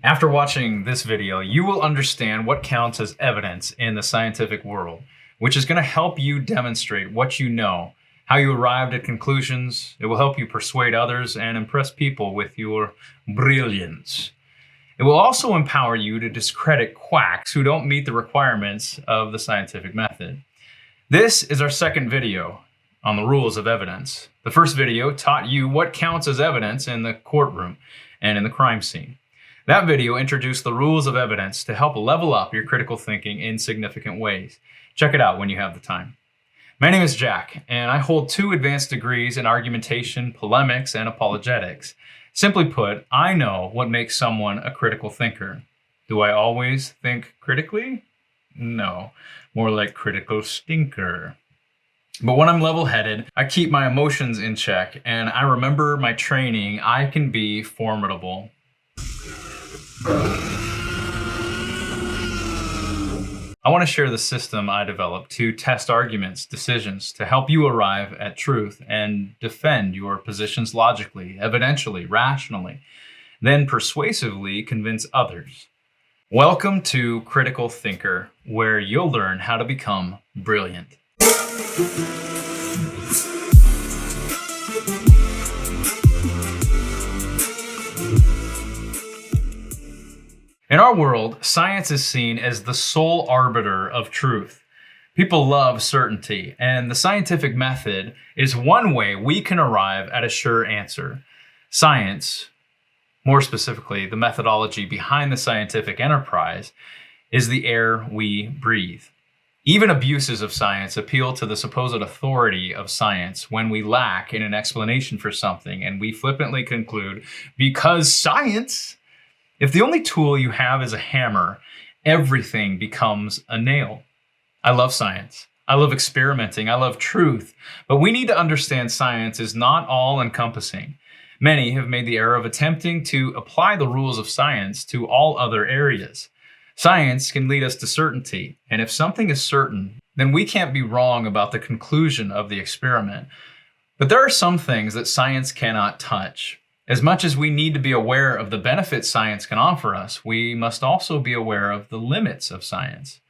After watching this video, you will understand what counts as evidence in the scientific world, which is going to help you demonstrate what you know, how you arrived at conclusions. It will help you persuade others and impress people with your brilliance. It will also empower you to discredit quacks who don't meet the requirements of the scientific method. This is our second video on the rules of evidence. The first video taught you what counts as evidence in the courtroom and in the crime scene. That video introduced the rules of evidence to help level up your critical thinking in significant ways. Check it out when you have the time. My name is Jack, and I hold 2 advanced degrees in argumentation, polemics, and apologetics. Simply put, I know what makes someone a critical thinker. Do I always think critically? No, more like critical stinker. But when I'm level-headed, I keep my emotions in check, and I remember my training. I can be formidable. I want to share the system I developed to test arguments, decisions, to help you arrive at truth and defend your positions logically, evidentially, rationally, then persuasively convince others. Welcome to Critical Thinker, where you'll learn how to become brilliant. In our world, science is seen as the sole arbiter of truth. People love certainty, and the scientific method is one way we can arrive at a sure answer. Science, more specifically, the methodology behind the scientific enterprise, is the air we breathe. Even abuses of science appeal to the supposed authority of science when we lack in an explanation for something and we flippantly conclude, because science! If the only tool you have is a hammer, everything becomes a nail. I love science. I love experimenting. I love truth. But we need to understand science is not all-encompassing. Many have made the error of attempting to apply the rules of science to all other areas. Science can lead us to certainty, and if something is certain, then we can't be wrong about the conclusion of the experiment. But there are some things that science cannot touch. As much as we need to be aware of the benefits science can offer us, we must also be aware of the limits of science.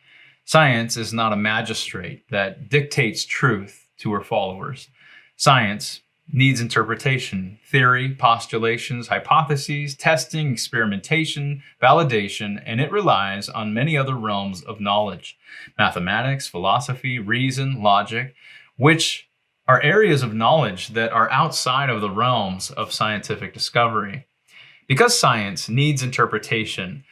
Science is not a magistrate that dictates truth to her followers. Science needs interpretation, theory, postulations, hypotheses, testing, experimentation, validation, and it relies on many other realms of knowledge. Mathematics, philosophy, reason, logic, which are areas of knowledge that are outside of the realms of scientific discovery. Because science needs interpretation,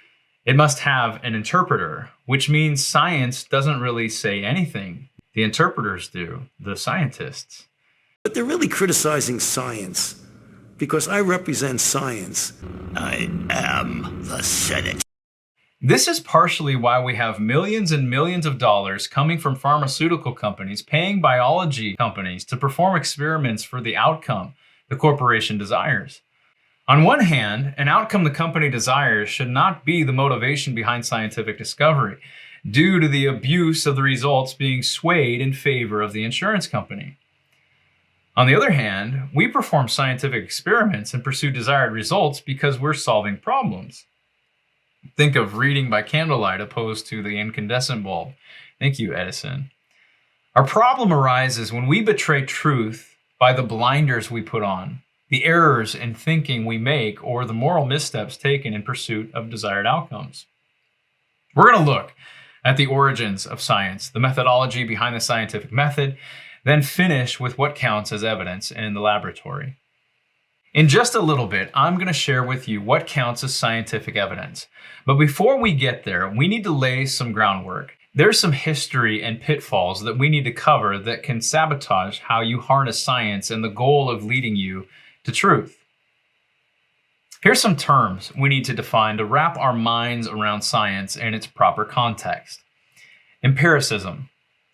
it must have an interpreter, which means science doesn't really say anything. The interpreters do, the scientists. But they're really criticizing science, because I represent science. I am the Senate. This is partially why we have millions and millions of dollars coming from pharmaceutical companies paying biology companies to perform experiments for the outcome the corporation desires. On one hand, an outcome the company desires should not be the motivation behind scientific discovery, due to the abuse of the results being swayed in favor of the insurance company. On the other hand, we perform scientific experiments and pursue desired results because we're solving problems. Think of reading by candlelight opposed to the incandescent bulb. Thank you, Edison. Our problem arises when we betray truth by the blinders we put on, the errors in thinking we make, or the moral missteps taken in pursuit of desired outcomes. We're going to look at the origins of science, the methodology behind the scientific method, then finish with what counts as evidence in the laboratory. In just a little bit, I'm going to share with you what counts as scientific evidence. But before we get there, we need to lay some groundwork. There's some history and pitfalls that we need to cover that can sabotage how you harness science and the goal of leading you to truth. Here's some terms we need to define to wrap our minds around science in its proper context. Empiricism.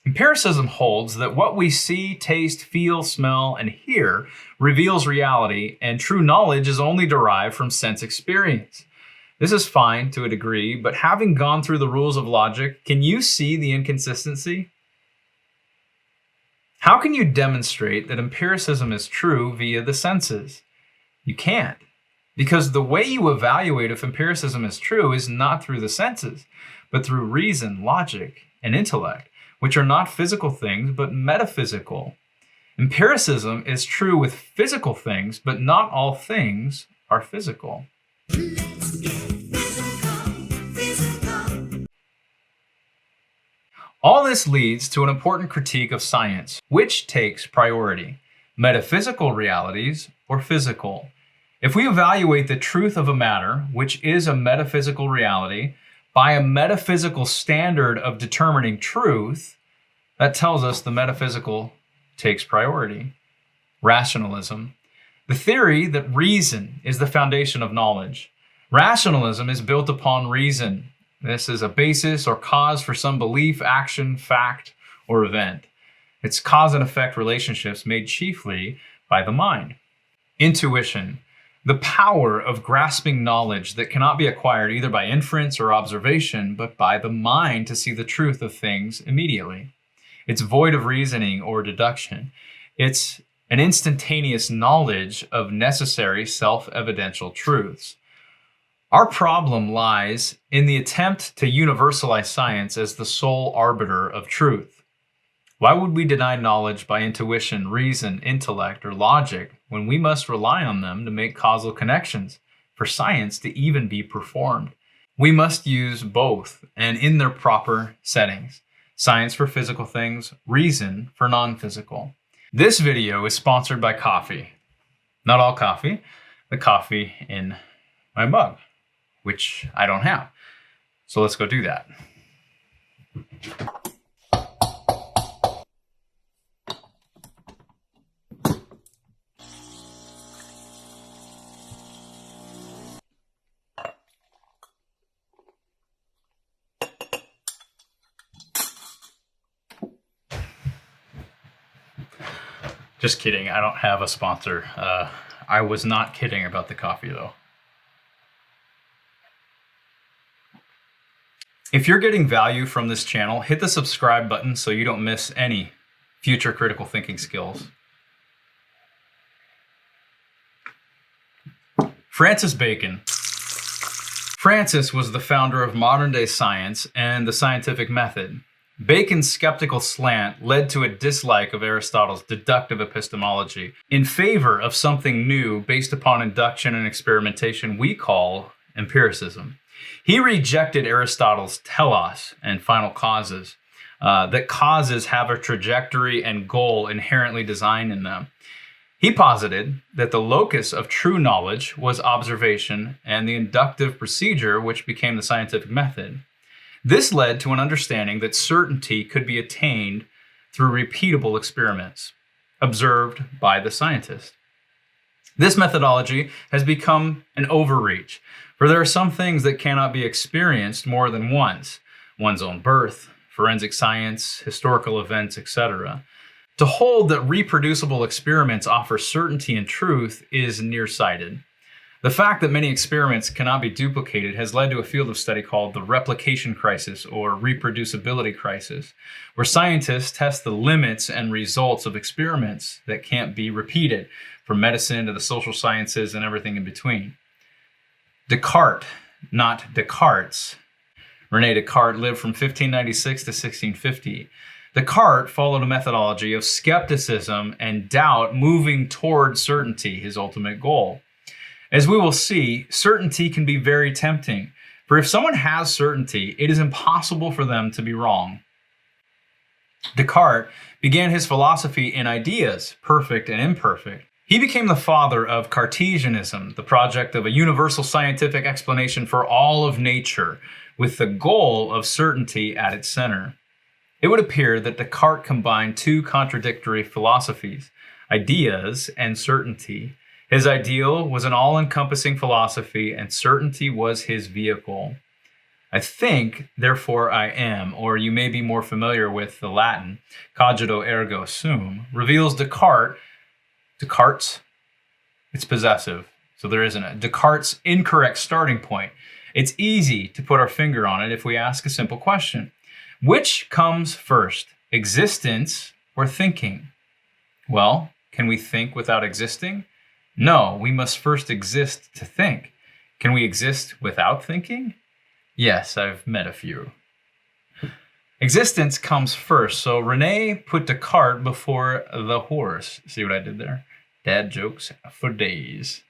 Empiricism holds that what we see, taste, feel, smell, and hear reveals reality, and true knowledge is only derived from sense experience. This is fine to a degree, but having gone through the rules of logic, can you see the inconsistency? How can you demonstrate that empiricism is true via the senses? You can't. Because the way you evaluate if empiricism is true is not through the senses, but through reason, logic, and intellect, which are not physical things, but metaphysical. Empiricism is true with physical things, but not all things are physical. All this leads to an important critique of science. Which takes priority, metaphysical realities or physical? If we evaluate the truth of a matter, which is a metaphysical reality, by a metaphysical standard of determining truth, that tells us the metaphysical takes priority. Rationalism. The theory that reason is the foundation of knowledge. Rationalism is built upon reason. This is a basis or cause for some belief, action, fact, or event. It's cause and effect relationships made chiefly by the mind. Intuition. The power of grasping knowledge that cannot be acquired either by inference or observation, but by the mind to see the truth of things immediately. It's void of reasoning or deduction. It's an instantaneous knowledge of necessary self-evidential truths. Our problem lies in the attempt to universalize science as the sole arbiter of truth. Why would we deny knowledge by intuition, reason, intellect, or logic when we must rely on them to make causal connections for science to even be performed? We must use both and in their proper settings. Science for physical things, reason for non-physical. This video is sponsored by coffee. Not all coffee, the coffee in my mug, which I don't have. So let's go do that. Just kidding, I don't have a sponsor. I was not kidding about the coffee though. If you're getting value from this channel, hit the subscribe button so you don't miss any future critical thinking skills. Francis Bacon. Francis was the founder of modern-day science and the scientific method. Bacon's skeptical slant led to a dislike of Aristotle's deductive epistemology in favor of something new based upon induction and experimentation we call empiricism. He rejected Aristotle's telos and final causes, that causes have a trajectory and goal inherently designed in them. He posited that the locus of true knowledge was observation and the inductive procedure which became the scientific method. This led to an understanding that certainty could be attained through repeatable experiments observed by the scientist. This methodology has become an overreach, for there are some things that cannot be experienced more than once: one's own birth, forensic science, historical events, etc. To hold that reproducible experiments offer certainty and truth is nearsighted. The fact that many experiments cannot be duplicated has led to a field of study called the replication crisis or reproducibility crisis, where scientists test the limits and results of experiments that can't be repeated, from medicine to the social sciences and everything in between. Descartes, not Descartes. René Descartes lived from 1596 to 1650. Descartes followed a methodology of skepticism and doubt moving toward certainty, his ultimate goal. As we will see, certainty can be very tempting, for if someone has certainty, it is impossible for them to be wrong. Descartes began his philosophy in ideas, perfect and imperfect. He became the father of Cartesianism, the project of a universal scientific explanation for all of nature, with the goal of certainty at its center. It would appear that Descartes combined two contradictory philosophies, ideas and certainty. His ideal was an all-encompassing philosophy, and certainty was his vehicle. I think, therefore I am, or you may be more familiar with the Latin, cogito ergo sum, reveals Descartes, it's possessive, so there isn't a, Descartes' incorrect starting point. It's easy to put our finger on it if we ask a simple question. Which comes first, existence or thinking? Well, can we think without existing? No, we must first exist to think. Can we exist without thinking? Yes, I've met a few. Existence comes first, so Rene put Descartes before the horse. See what I did there? Dad jokes for days.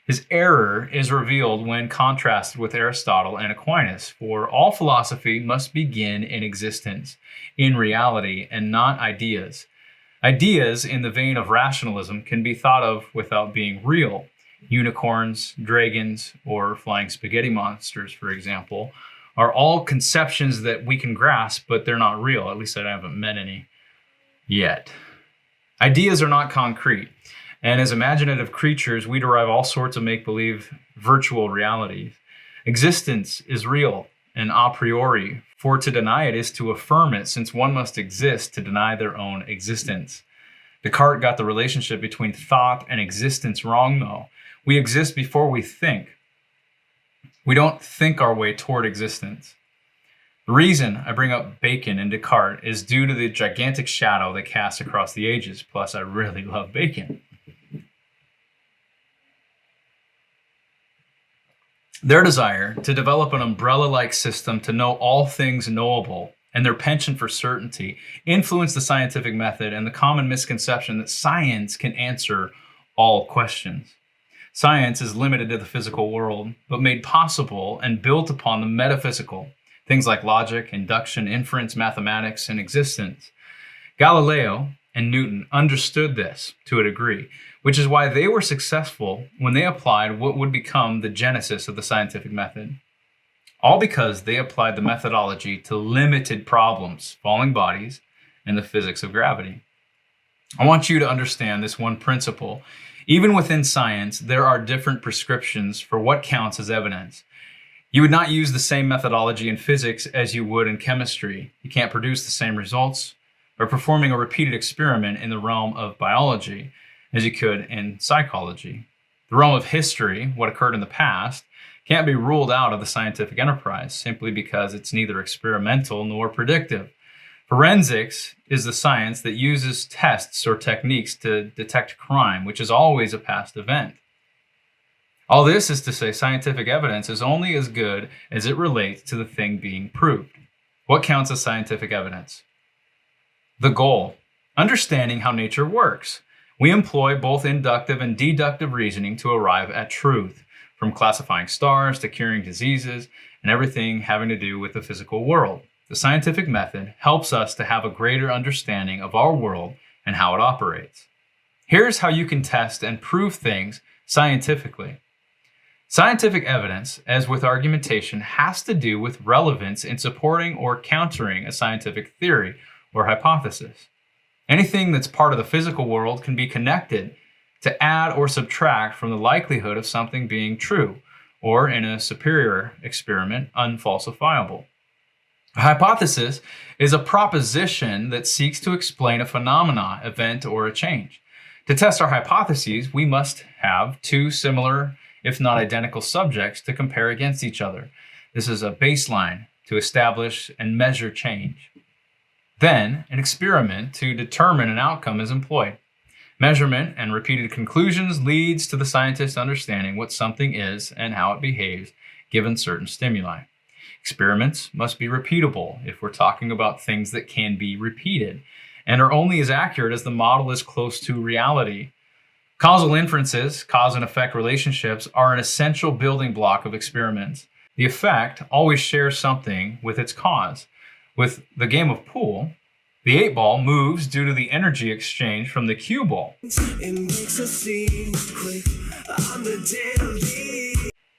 His error is revealed when contrasted with Aristotle and Aquinas, for all philosophy must begin in existence, in reality, and not ideas. Ideas in the vein of rationalism can be thought of without being real. Unicorns, dragons, or flying spaghetti monsters, for example, are all conceptions that we can grasp, but they're not real. At least I haven't met any yet. Ideas are not concrete, and as imaginative creatures, we derive all sorts of make-believe virtual realities. Existence is real and a priori, for to deny it is to affirm it, since one must exist to deny their own existence. Descartes got the relationship between thought and existence wrong, though. We exist before we think. We don't think our way toward existence. The reason I bring up Bacon and Descartes is due to the gigantic shadow they cast across the ages. Plus, I really love Bacon. Their desire to develop an umbrella-like system to know all things knowable and their penchant for certainty influenced the scientific method and the common misconception that science can answer all questions. Science is limited to the physical world, but made possible and built upon the metaphysical, things like logic, induction, inference, mathematics, and existence. Galileo and Newton understood this to a degree, which is why they were successful when they applied what would become the genesis of the scientific method. All because they applied the methodology to limited problems, falling bodies, and the physics of gravity. I want you to understand this one principle. Even within science, there are different prescriptions for what counts as evidence. You would not use the same methodology in physics as you would in chemistry. You can't produce the same results by performing a repeated experiment in the realm of biology as you could in psychology. The realm of history, what occurred in the past, can't be ruled out of the scientific enterprise simply because it's neither experimental nor predictive. Forensics is the science that uses tests or techniques to detect crime, which is always a past event. All this is to say scientific evidence is only as good as it relates to the thing being proved. What counts as scientific evidence? The goal, understanding how nature works. We employ both inductive and deductive reasoning to arrive at truth, from classifying stars to curing diseases and everything having to do with the physical world. The scientific method helps us to have a greater understanding of our world and how it operates. Here's how you can test and prove things scientifically. Scientific evidence, as with argumentation, has to do with relevance in supporting or countering a scientific theory or hypothesis. Anything that's part of the physical world can be connected to add or subtract from the likelihood of something being true, or in a superior experiment, unfalsifiable. A hypothesis is a proposition that seeks to explain a phenomena, event, or a change. To test our hypotheses, we must have two similar, if not identical, subjects to compare against each other. This is a baseline to establish and measure change. Then, an experiment to determine an outcome is employed. Measurement and repeated conclusions leads to the scientist understanding what something is and how it behaves given certain stimuli. Experiments must be repeatable if we're talking about things that can be repeated and are only as accurate as the model is close to reality. Causal inferences, cause and effect relationships, are an essential building block of experiments. The effect always shares something with its cause. With the game of pool, the 8 ball moves due to the energy exchange from the cue ball.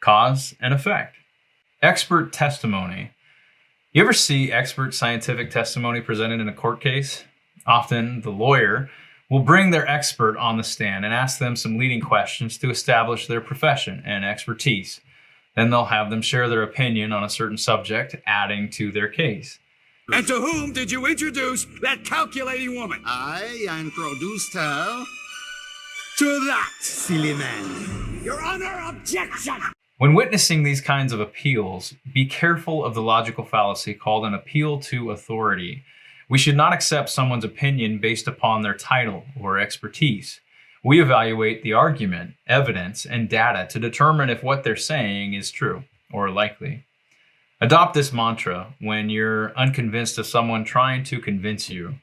Cause and effect. Expert testimony. You ever see expert scientific testimony presented in a court case? Often the lawyer will bring their expert on the stand and ask them some leading questions to establish their profession and expertise. Then they'll have them share their opinion on a certain subject, adding to their case. And to whom did you introduce that calculating woman? I introduced her To that. silly man. Your Honor, objection! When witnessing these kinds of appeals, be careful of the logical fallacy called an appeal to authority. We should not accept someone's opinion based upon their title or expertise. We evaluate the argument, evidence, and data to determine if what they're saying is true or likely. Adopt this mantra when you're unconvinced of someone trying to convince you.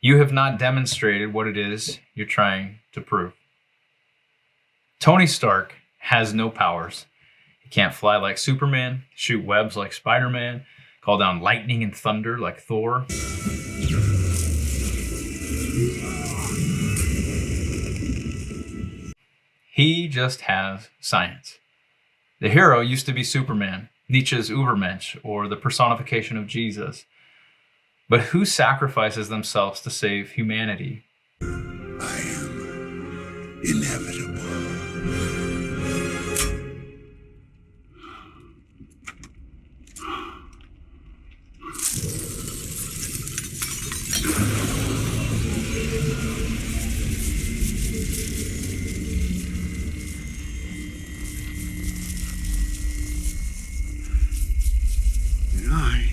You have not demonstrated what it is you're trying to prove. Tony Stark has no powers. He can't fly like Superman, shoot webs like Spider-Man, call down lightning and thunder like Thor. He just has science. The hero used to be Superman, Nietzsche's Übermensch, or the personification of Jesus. But who sacrifices themselves to save humanity? I am inevitable. And I am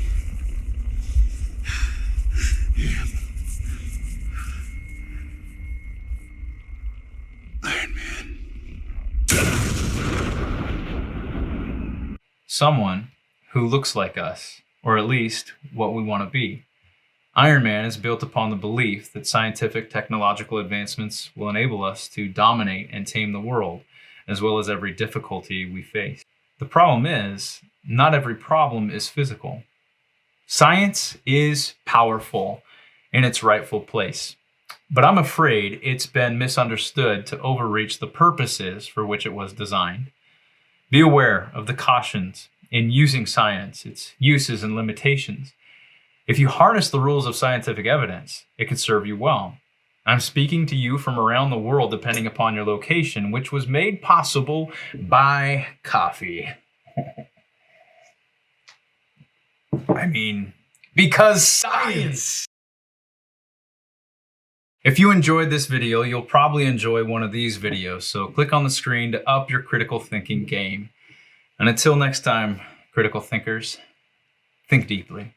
Iron Man. Someone who looks like us, or at least what we want to be. Iron Man is built upon the belief that scientific technological advancements will enable us to dominate and tame the world, as well as every difficulty we face. The problem is, not every problem is physical. Science is powerful in its rightful place, but I'm afraid it's been misunderstood to overreach the purposes for which it was designed. Be aware of the cautions in using science, its uses and limitations. If you harness the rules of scientific evidence, it could serve you well. I'm speaking to you from around the world depending upon your location, which was made possible by coffee. Because science! If you enjoyed this video, you'll probably enjoy one of these videos, so click on the screen to up your critical thinking game. And until next time, critical thinkers, think deeply.